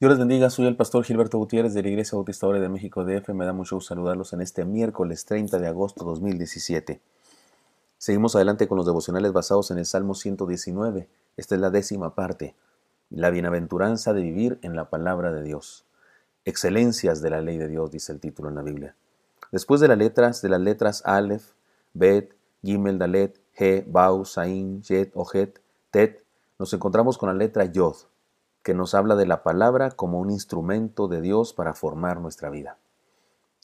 Dios les bendiga, soy el pastor Gilberto Gutiérrez de la Iglesia Bautista Ore de México DF. Me da mucho gusto saludarlos en este miércoles 30 de agosto 2017. Seguimos adelante con los devocionales basados en el Salmo 119. Esta es la 10ª parte. La bienaventuranza de vivir en la palabra de Dios. Excelencias de la ley de Dios, dice el título en la Biblia. Después de las letras Aleph, Bet, Gimel, Dalet, He, Bau, Sain, Yet, Ojet, Tet, nos encontramos con la letra Yod, que nos habla de la palabra como un instrumento de Dios para formar nuestra vida.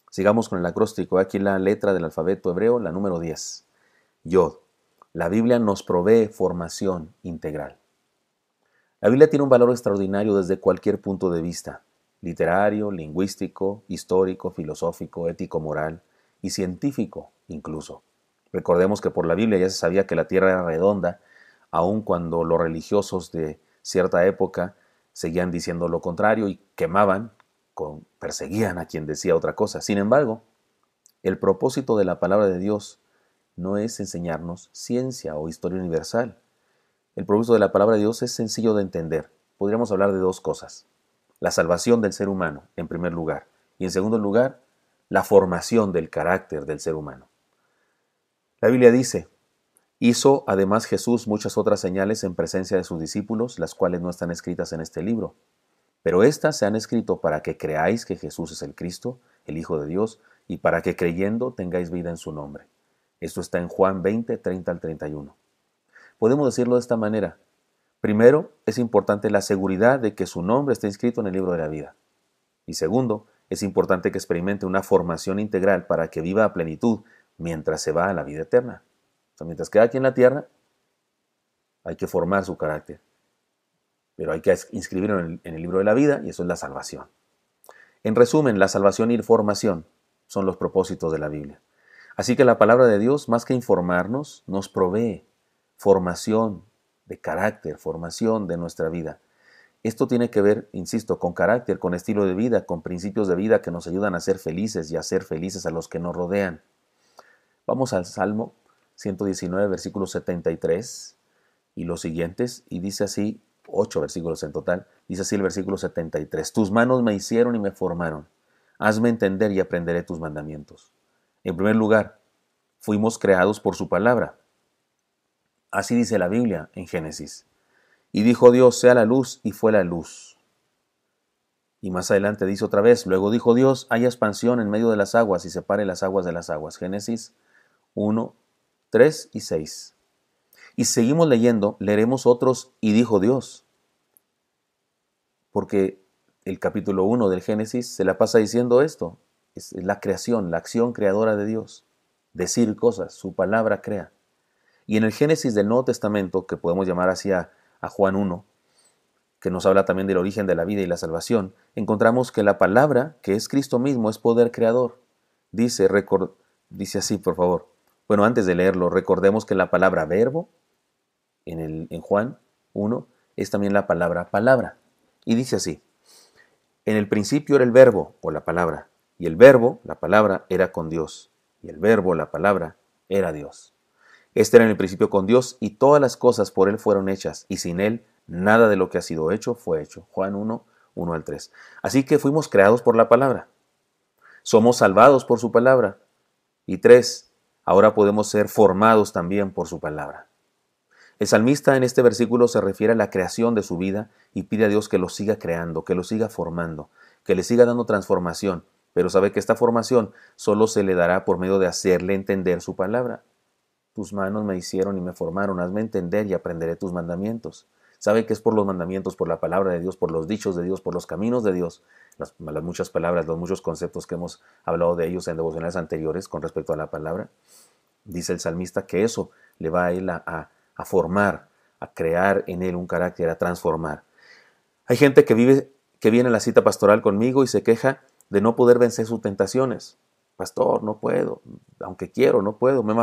Sigamos con el acróstico. Aquí la letra del alfabeto hebreo, la número 10. Yod. La Biblia nos provee formación integral. La Biblia tiene un valor extraordinario desde cualquier punto de vista: literario, lingüístico, histórico, filosófico, ético, moral y científico incluso. Recordemos que por la Biblia ya se sabía que la tierra era redonda, aun cuando los religiosos de cierta época seguían diciendo lo contrario y quemaban, perseguían a quien decía otra cosa. Sin embargo, el propósito de la palabra de Dios no es enseñarnos ciencia o historia universal. El propósito de la palabra de Dios es sencillo de entender. Podríamos hablar de dos cosas: la salvación del ser humano, en primer lugar, y en segundo lugar, la formación del carácter del ser humano. La Biblia dice: hizo además Jesús muchas otras señales en presencia de sus discípulos, las cuales no están escritas en este libro. Pero éstas se han escrito para que creáis que Jesús es el Cristo, el Hijo de Dios, y para que creyendo tengáis vida en su nombre. Esto está en Juan 20, 30 al 31. Podemos decirlo de esta manera. Primero, es importante la seguridad de que su nombre está inscrito en el libro de la vida. Y segundo, es importante que experimente una formación integral para que viva a plenitud mientras se va a la vida eterna. O sea, mientras queda aquí en la tierra, hay que formar su carácter. Pero hay que inscribirlo en el libro de la vida, y eso es la salvación. En resumen, la salvación y formación son los propósitos de la Biblia. Así que la palabra de Dios, más que informarnos, nos provee formación de carácter, formación de nuestra vida. Esto tiene que ver, insisto, con carácter, con estilo de vida, con principios de vida que nos ayudan a ser felices y a ser felices a los que nos rodean. Vamos al Salmo 119, versículo 73 y los siguientes, y dice así: 8 versículos en total. Dice así el versículo 73. Tus manos me hicieron y me formaron. Hazme entender y aprenderé tus mandamientos. En primer lugar, fuimos creados por su palabra. Así dice la Biblia en Génesis. Y dijo Dios: sea la luz, y fue la luz. Y más adelante dice otra vez: luego dijo Dios: haya expansión en medio de las aguas y separe las aguas de las aguas. Génesis 1, 3 y 6. Y seguimos leyendo, leeremos otros: y dijo Dios. Porque el capítulo 1 del Génesis se la pasa diciendo esto. Es la creación, la acción creadora de Dios. Decir cosas, su palabra crea. Y en el Génesis del Nuevo Testamento, que podemos llamar así a Juan 1, que nos habla también del origen de la vida y la salvación, encontramos que la palabra, que es Cristo mismo, es poder creador. Dice así, por favor. Bueno, antes de leerlo, recordemos que la palabra verbo, en Juan 1, es también la palabra palabra. Y dice así: en el principio era el verbo, o la palabra, y el verbo, la palabra, era con Dios, y el verbo, la palabra, era Dios. Este era en el principio con Dios, y todas las cosas por Él fueron hechas, y sin Él nada de lo que ha sido hecho fue hecho. Juan 1, 1 al 3. Así que fuimos creados por la palabra. Somos salvados por su palabra. Y 3, ahora podemos ser formados también por su palabra. El salmista en este versículo se refiere a la creación de su vida y pide a Dios que lo siga creando, que lo siga formando, que le siga dando transformación, pero sabe que esta formación solo se le dará por medio de hacerle entender su palabra. Tus manos me hicieron y me formaron, hazme entender y aprenderé tus mandamientos. Sabe que es por los mandamientos, por la palabra de Dios, por los dichos de Dios, por los caminos de Dios, las muchas palabras, los muchos conceptos que hemos hablado de ellos en devocionales anteriores con respecto a la palabra. Dice el salmista que eso le va a él a formar, a crear en él un carácter, a transformar. Hay gente que viene a la cita pastoral conmigo y se queja de no poder vencer sus tentaciones. Pastor, no puedo, aunque quiero, no puedo. Me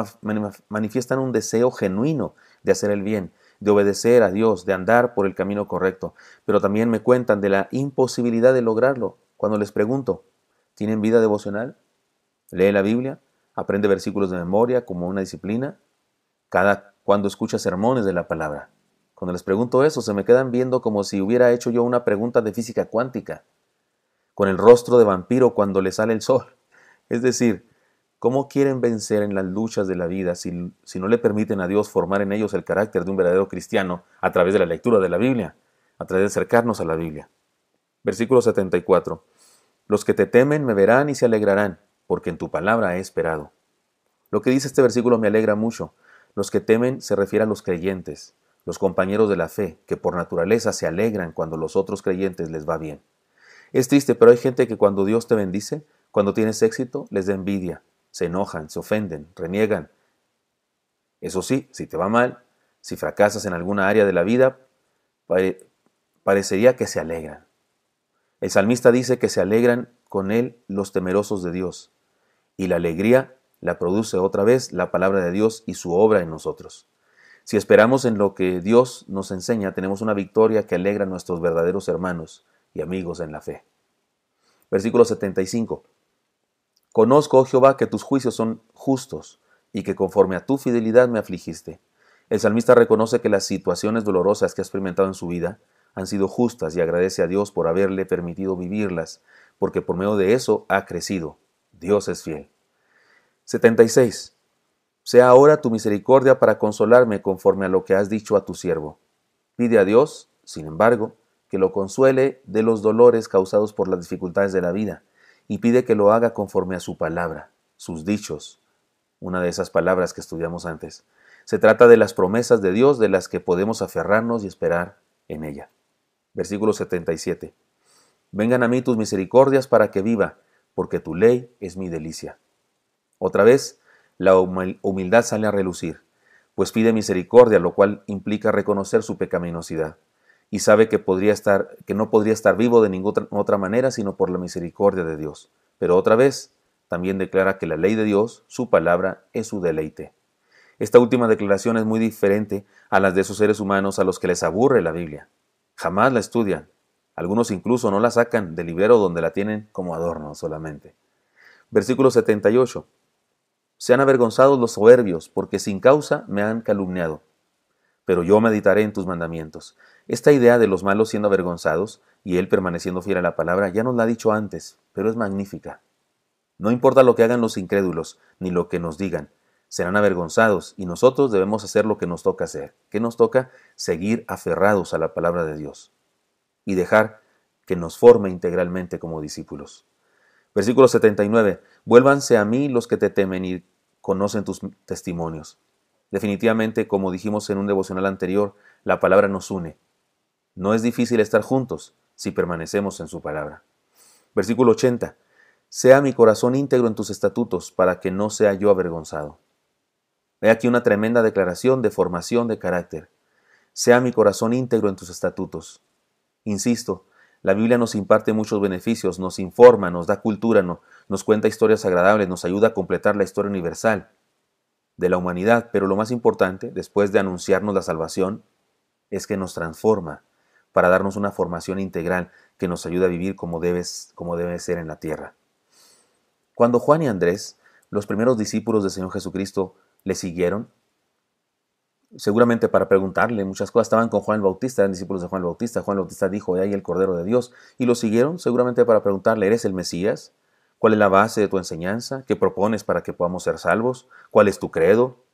manifiestan un deseo genuino de hacer el bien, de obedecer a Dios, de andar por el camino correcto, pero también me cuentan de la imposibilidad de lograrlo. Cuando les pregunto: ¿tienen vida devocional? ¿Lee la Biblia? ¿Aprende versículos de memoria como una disciplina? Cuando escucha sermones de la palabra. Cuando les pregunto eso, se me quedan viendo como si hubiera hecho yo una pregunta de física cuántica, con el rostro de vampiro cuando le sale el sol. Es decir, ¿cómo quieren vencer en las luchas de la vida si no le permiten a Dios formar en ellos el carácter de un verdadero cristiano a través de la lectura de la Biblia, a través de acercarnos a la Biblia? Versículo 74. Los que te temen me verán y se alegrarán, porque en tu palabra he esperado. Lo que dice este versículo me alegra mucho. Los que temen se refiere a los creyentes, los compañeros de la fe, que por naturaleza se alegran cuando los otros creyentes les va bien. Es triste, pero hay gente que cuando Dios te bendice, cuando tienes éxito, les da envidia, se enojan, se ofenden, reniegan. Eso sí, si te va mal, si fracasas en alguna área de la vida, parecería que se alegran. El salmista dice que se alegran con él los temerosos de Dios, y la alegría la produce otra vez la palabra de Dios y su obra en nosotros. Si esperamos en lo que Dios nos enseña, tenemos una victoria que alegra a nuestros verdaderos hermanos y amigos en la fe. Versículo 75. Conozco, oh Jehová, que tus juicios son justos y que conforme a tu fidelidad me afligiste. El salmista reconoce que las situaciones dolorosas que ha experimentado en su vida han sido justas y agradece a Dios por haberle permitido vivirlas, porque por medio de eso ha crecido. Dios es fiel. 76. Sea ahora tu misericordia para consolarme conforme a lo que has dicho a tu siervo. Pide a Dios, sin embargo, que lo consuele de los dolores causados por las dificultades de la vida, y pide que lo haga conforme a su palabra, sus dichos, una de esas palabras que estudiamos antes. Se trata de las promesas de Dios de las que podemos aferrarnos y esperar en ella. Versículo 77. Vengan a mí tus misericordias para que viva, porque tu ley es mi delicia. Otra vez, la humildad sale a relucir, pues pide misericordia, lo cual implica reconocer su pecaminosidad, y sabe que no podría estar vivo de ninguna otra manera sino por la misericordia de Dios. Pero otra vez, también declara que la ley de Dios, su palabra, es su deleite. Esta última declaración es muy diferente a las de esos seres humanos a los que les aburre la Biblia. Jamás la estudian. Algunos incluso no la sacan del librero donde la tienen como adorno solamente. Versículo 78. Sean avergonzados los soberbios, porque sin causa me han calumniado. Pero yo meditaré en tus mandamientos. Esta idea de los malos siendo avergonzados y él permaneciendo fiel a la palabra ya nos la ha dicho antes, pero es magnífica. No importa lo que hagan los incrédulos, ni lo que nos digan, serán avergonzados y nosotros debemos hacer lo que nos toca hacer. ¿Qué nos toca? Seguir aferrados a la palabra de Dios y dejar que nos forme integralmente como discípulos. Versículo 79. Vuélvanse a mí los que te temen y conocen tus testimonios. Definitivamente, como dijimos en un devocional anterior, la palabra nos une. No es difícil estar juntos si permanecemos en su palabra. Versículo 80. Sea mi corazón íntegro en tus estatutos, para que no sea yo avergonzado. He aquí una tremenda declaración de formación de carácter. Sea mi corazón íntegro en tus estatutos. Insisto, la Biblia nos imparte muchos beneficios, nos informa, nos da cultura, nos cuenta historias agradables, nos ayuda a completar la historia universal de la humanidad, pero lo más importante, después de anunciarnos la salvación, es que nos transforma para darnos una formación integral que nos ayuda a vivir como debe ser en la tierra. Cuando Juan y Andrés, los primeros discípulos del Señor Jesucristo, le siguieron, seguramente para preguntarle muchas cosas, estaban con Juan el Bautista, eran discípulos de Juan el Bautista. Juan el Bautista dijo: "He ahí el Cordero de Dios", y lo siguieron seguramente para preguntarle: ¿eres el Mesías? ¿Cuál es la base de tu enseñanza? ¿Qué propones para que podamos ser salvos? ¿Cuál es tu credo?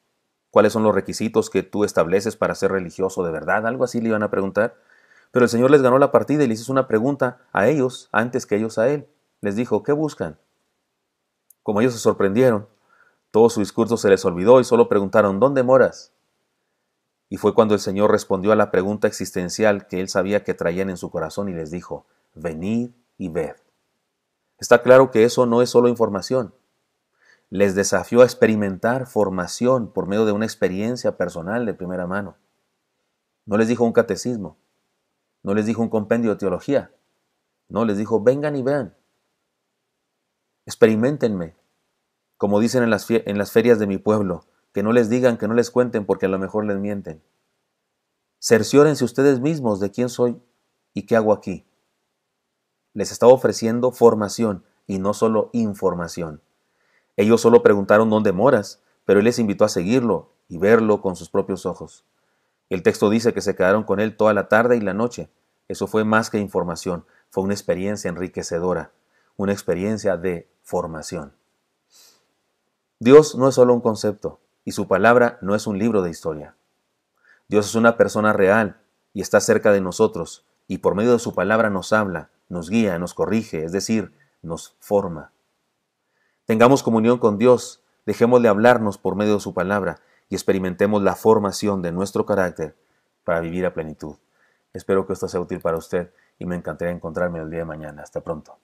¿Cuáles son los requisitos que tú estableces para ser religioso de verdad? Algo así le iban a preguntar. Pero el Señor les ganó la partida y les hizo una pregunta a ellos antes que ellos a Él. Les dijo: ¿qué buscan? Como ellos se sorprendieron, todo su discurso se les olvidó y solo preguntaron: ¿dónde moras? Y fue cuando el Señor respondió a la pregunta existencial que Él sabía que traían en su corazón y les dijo: venid y ved. Está claro que eso no es solo información. Les desafió a experimentar formación por medio de una experiencia personal de primera mano. No les dijo un catecismo, no les dijo un compendio de teología, no, les dijo: vengan y vean, experiméntenme, como dicen en las ferias de mi pueblo, que no les digan, que no les cuenten, porque a lo mejor les mienten. Cerciórense ustedes mismos de quién soy y qué hago aquí. Les estaba ofreciendo formación y no solo información. Ellos solo preguntaron: ¿dónde moras? Pero Él les invitó a seguirlo y verlo con sus propios ojos. El texto dice que se quedaron con él toda la tarde y la noche. Eso fue más que información, fue una experiencia enriquecedora, una experiencia de formación. Dios no es solo un concepto, y su palabra no es un libro de historia. Dios es una persona real y está cerca de nosotros, y por medio de su palabra nos habla, nos guía, nos corrige, es decir, nos forma. Tengamos comunión con Dios, dejémosle hablarnos por medio de su palabra y experimentemos la formación de nuestro carácter para vivir a plenitud. Espero que esto sea útil para usted y me encantaría encontrarme el día de mañana. Hasta pronto.